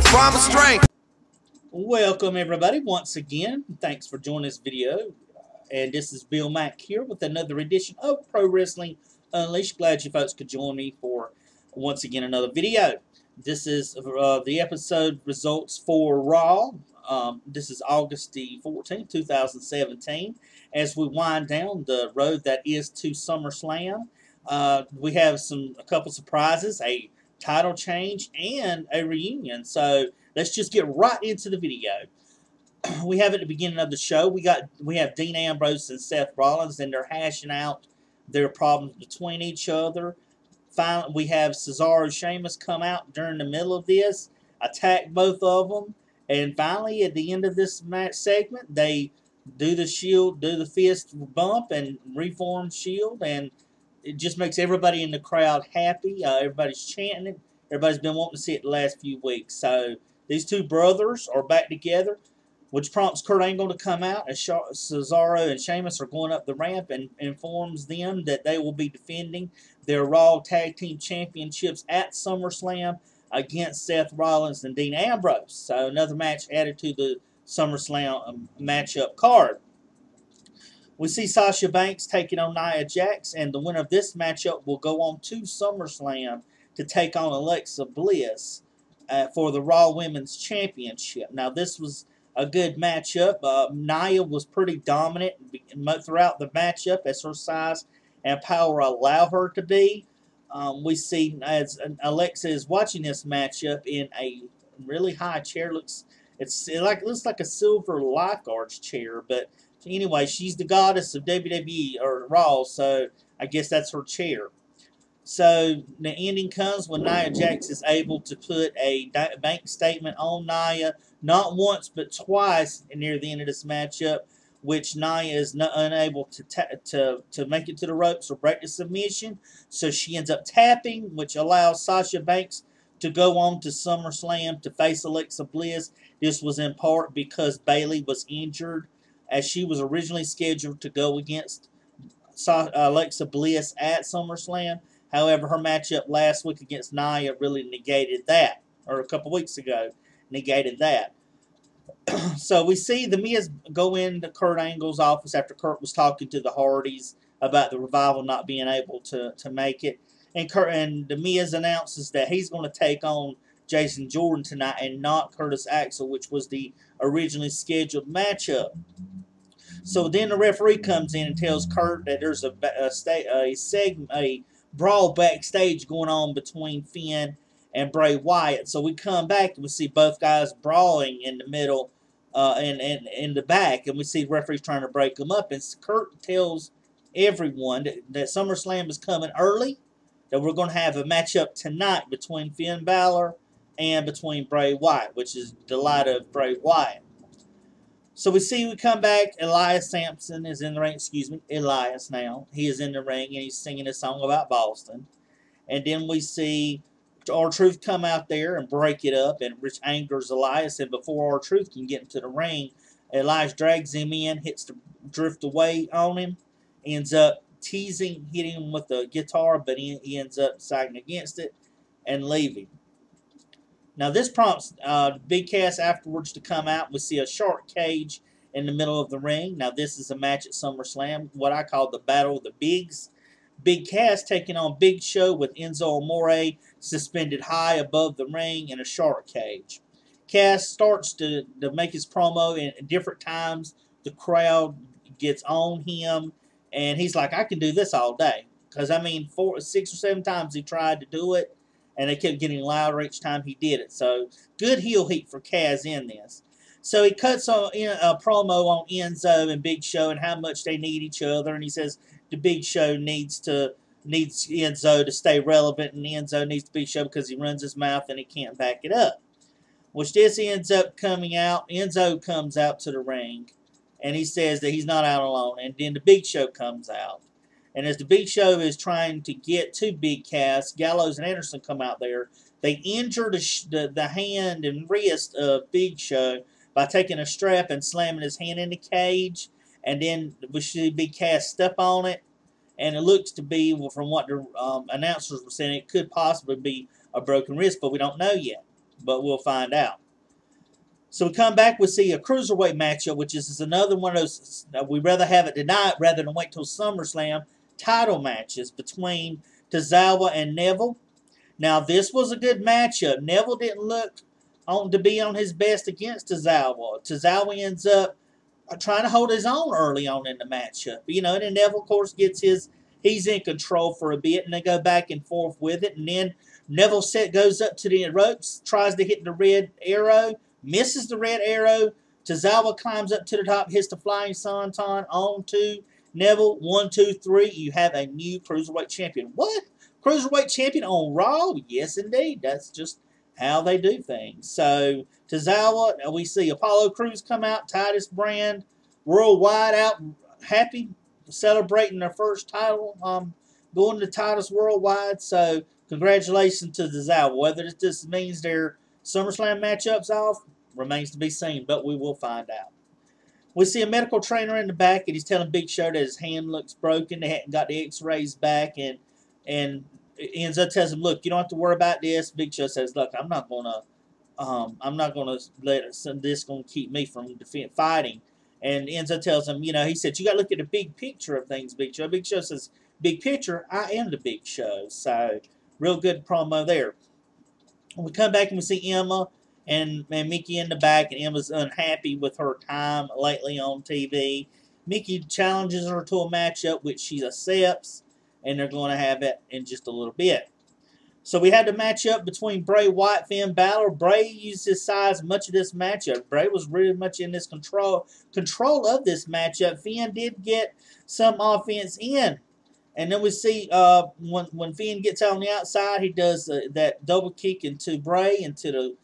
promise strength. Welcome everybody once again. Thanks for joining this video. And this is Bill Mack here with another edition of Pro Wrestling Unleashed. Glad you folks could join me for once again another video. This is the episode results for Raw. This is August the 14th, 2017. As we wind down the road that is to SummerSlam, we have a couple surprises, a title change, and a reunion. So let's just get right into the video. We have at the beginning of the show, we have Dean Ambrose and Seth Rollins, and they're hashing out their problems between each other. Finally, we have Cesaro and Sheamus come out during the middle of this, attack both of them, and finally at the end of this match segment, they do the fist bump and reform Shield, and it just makes everybody in the crowd happy. Everybody's chanting it. Everybody's been wanting to see it the last few weeks. So these two brothers are back together, which prompts Kurt Angle to come out as Cesaro and Sheamus are going up the ramp and informs them that they will be defending their Raw Tag Team Championships at SummerSlam against Seth Rollins and Dean Ambrose. So another match added to the SummerSlam matchup card. We see Sasha Banks taking on Nia Jax, and the winner of this matchup will go on to SummerSlam to take on Alexa Bliss for the Raw Women's Championship. Now, this was a good matchup. Nia was pretty dominant throughout the matchup as her size and power allow her to be. We see as Alexa is watching this matchup in a really high chair. Looks like a silver lifeguard's chair, but anyway, she's the goddess of WWE or Raw, so I guess that's her chair. So the ending comes when Nia Jax is able to put a bank statement on Nia, not once but twice near the end of this matchup, which Nia is unable to make it to the ropes or break the submission. So she ends up tapping, which allows Sasha Banks to go on to SummerSlam to face Alexa Bliss. This was in part because Bayley was injured, as she was originally scheduled to go against Alexa Bliss at SummerSlam. However, her matchup last week against Nia really negated that, or a couple weeks ago, negated that. So we see The Miz go into Kurt Angle's office after Kurt was talking to the Hardys about the Revival not being able to make it. And The Miz announces that he's going to take on Jason Jordan tonight and not Curtis Axel, which was the originally scheduled matchup. So then the referee comes in and tells Kurt that there's a brawl backstage going on between Finn and Bray Wyatt. So we come back and we see both guys brawling in the middle and in the back, and we see the referees trying to break them up. And Kurt tells everyone that SummerSlam is coming early, that we're going to have a matchup tonight between Finn Balor and between Bray Wyatt, which is the delight of Bray Wyatt. So we come back, Elias Sampson is in the ring, Elias now. He is in the ring and he's singing a song about Boston. And then we see R-Truth come out there and break it up, and which angers Elias. And before R-Truth can get into the ring, Elias drags him in, hits the drift away on him, ends up hitting him with the guitar, but he ends up siding against it and leaving. Now this prompts Big Cass afterwards to come out. We see a shark cage in the middle of the ring. Now this is a match at SummerSlam, what I call the Battle of the Bigs. Big Cass taking on Big Show with Enzo Amore suspended high above the ring in a shark cage. Cass starts to make his promo, and at different times the crowd gets on him, and he's like, I can do this all day. Because, 6 or 7 times he tried to do it, and they kept getting louder each time he did it. So, good heel heat for Cass in this. So, he cuts in a promo on Enzo and Big Show and how much they need each other. And he says the Big Show needs Enzo to stay relevant, and Enzo needs Big Show because he runs his mouth and he can't back it up. Which this ends up coming out. Enzo comes out to the ring, and he says that he's not out alone. And then the Big Show comes out. And as the Big Show is trying to get to Big Cass, Gallows and Anderson come out there. They injure the hand and wrist of Big Show by taking a strap and slamming his hand in the cage. And then we see Big Cass step on it. And it looks to be, well, from what the announcers were saying, it could possibly be a broken wrist, but we don't know yet. but we'll find out. So we come back, we see a Cruiserweight matchup, which is another one of those, we'd rather have it tonight rather than wait till SummerSlam, title matches between Tozawa and Neville. Now, this was a good matchup. Neville didn't look to be on his best against Tozawa. Tozawa ends up trying to hold his own early on in the matchup. You know, and then Neville, of course, gets he's in control for a bit, and they go back and forth with it. And then Neville goes up to the ropes, tries to hit the red arrow, misses the red arrow. Tozawa climbs up to the top, hits the flying senton on to Neville. 1, 2, 3. You have a new Cruiserweight Champion. What? Cruiserweight Champion on Raw? Yes, indeed. That's just how they do things. So, Tozawa, we see Apollo Crews come out, Titus Brand, Worldwide out, happy, celebrating their first title, going to Titus Worldwide. So, congratulations to Tozawa. Whether this means their SummerSlam matchups off remains to be seen, but we will find out. We see a medical trainer in the back, and he's telling Big Show that his hand looks broken. They hadn't got the X-rays back, and ends up tells him, "Look, you don't have to worry about this." Big Show says, "Look, I'm not gonna let this gonna keep me from fighting." And ends up tells him, you know, he said, "You got to look at the big picture of things, Big Show." Big Show says, "Big picture, I am the Big Show." So, real good promo there. When we come back and we see Emma and Mickey in the back, and Emma's unhappy with her time lately on TV. Mickey challenges her to a matchup, which she accepts, and they're going to have it in just a little bit. So we had the matchup between Bray Wyatt, Finn Balor. Bray used his size much of this matchup. Bray was really much in this control of this matchup. Finn did get some offense in. And then we see when Finn gets on the outside, he does that double kick into Bray, into the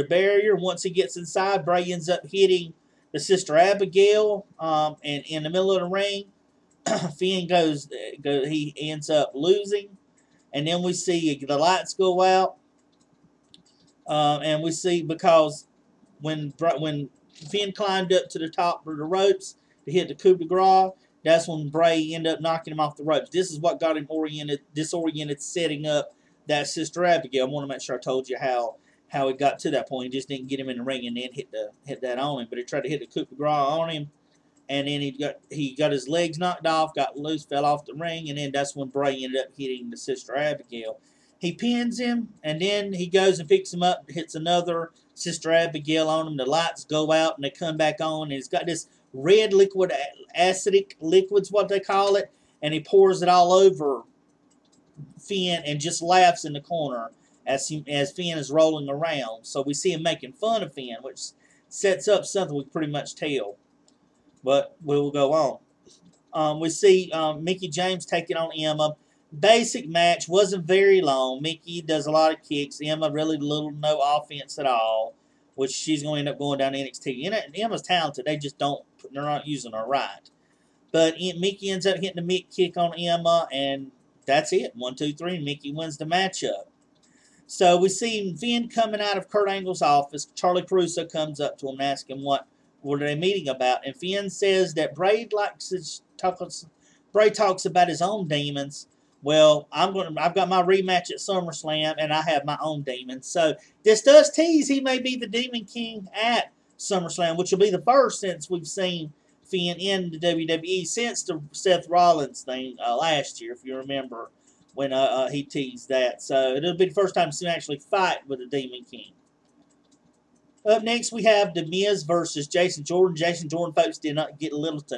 barrier. Once he gets inside, Bray ends up hitting the Sister Abigail, and in the middle of the ring, Finn he ends up losing. And then we see the lights go out, and we see because when Finn climbed up to the top of the ropes to hit the coup de grace, that's when Bray ended up knocking him off the ropes. This is what got him disoriented, setting up that Sister Abigail. I want to make sure I told you how it got to that point. He just didn't get him in the ring and then hit that on him. But he tried to hit the coup de grace on him, and then he got his legs knocked off, got loose, fell off the ring, and then that's when Bray ended up hitting the Sister Abigail. He pins him, and then he goes and picks him up, hits another Sister Abigail on him. The lights go out, and they come back on, and he's got this red liquid, acidic liquid's what they call it, and he pours it all over Finn and just laughs in the corner as Finn is rolling around. So we see him making fun of Finn, which sets up something we can pretty much tell. But we will go on. We see Mickie James taking on Emma. Basic match, wasn't very long. Mickie does a lot of kicks. Emma really no offense at all, which she's going to end up going down to NXT. And Emma's talented. They're not using her right. But Mickie ends up hitting the mid kick on Emma, and that's it. 1, 2, 3. Mickie wins the matchup. So we see Finn coming out of Kurt Angle's office. Charlie Caruso comes up to him and asks him what are they meeting about. And Finn says that Bray talks about his own demons. Well, I've got my rematch at SummerSlam, and I have my own demons. So this does tease he may be the Demon King at SummerSlam, which will be the first since we've seen Finn in the WWE since the Seth Rollins thing last year, if you remember, when he teased that. So it'll be the first time to see him actually fight with the Demon King. Up next, we have The Miz versus Jason Jordan. Jason Jordan, folks, did not get little to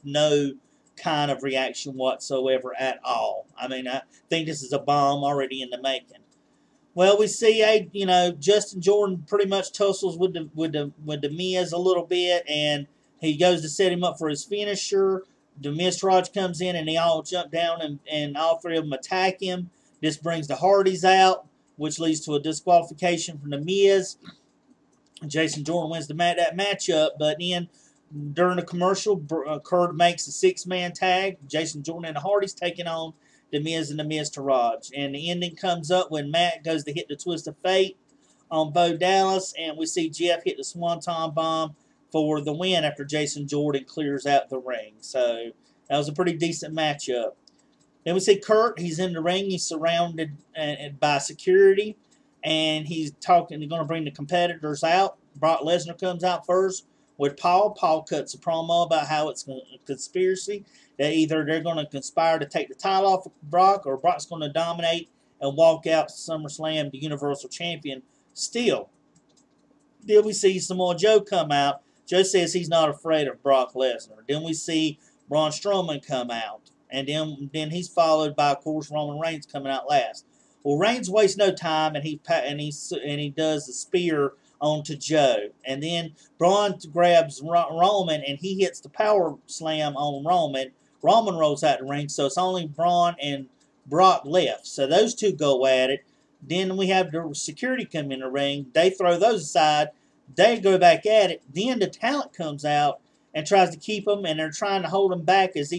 no kind of reaction whatsoever at all. I mean, I think this is a bomb already in the making. Well, we see Justin Jordan pretty much tussles with the Miz a little bit, and he goes to set him up for his finisher. The Miztourage comes in, and they all jump down, and all three of them attack him. This brings the Hardys out, which leads to a disqualification from the Miz. Jason Jordan wins that matchup, but then during the commercial, Kurt makes a 6-man tag. Jason Jordan and the Hardys taking on the Miz and the Miztourage. And the ending comes up when Matt goes to hit the Twist of Fate on Bo Dallas, and we see Jeff hit the Swanton Bomb for the win after Jason Jordan clears out the ring. So that was a pretty decent matchup. Then we see Kurt. He's in the ring. He's surrounded by security. and he's talking. They're going to bring the competitors out. Brock Lesnar comes out first with Paul. Paul cuts a promo about how it's a conspiracy, that either they're going to conspire to take the title off of Brock, or Brock's going to dominate and walk out to SummerSlam the Universal Champion still. Then we see Samoa Joe come out. Joe says he's not afraid of Brock Lesnar. Then we see Braun Strowman come out. And then he's followed by, of course, Roman Reigns coming out last. Well, Reigns wastes no time, and he does the spear onto Joe. And then Braun grabs Roman, and he hits the power slam on Roman. Roman rolls out the ring, so it's only Braun and Brock left. So those two go at it. Then we have the security come in the ring. They throw those aside. They go back at it. Then the talent comes out and tries to keep them, and they're trying to hold them back as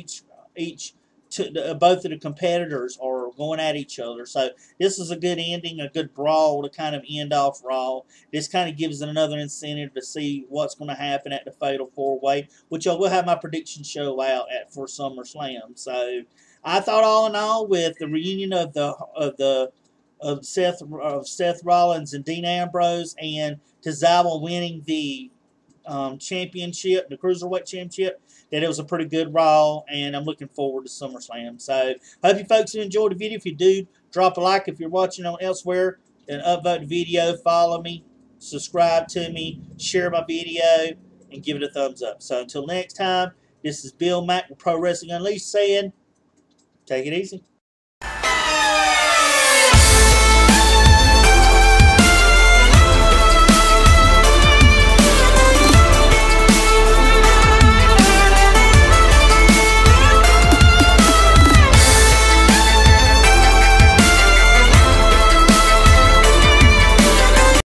both of the competitors are going at each other. So this is a good ending, a good brawl to kind of end off Raw. This kind of gives it another incentive to see what's going to happen at the Fatal 4-Way, which I will have my prediction show out for SummerSlam. So I thought, all in all, with the reunion of Seth Rollins and Dean Ambrose, and Tozawa winning the championship, the Cruiserweight Championship, that it was a pretty good Raw, and I'm looking forward to SummerSlam. So, hope you folks enjoyed the video. If you do, drop a like. If you're watching on elsewhere, then upvote the video, follow me, subscribe to me, share my video, and give it a thumbs up. So, until next time, this is Bill Mack with Pro Wrestling Unleashed saying, take it easy.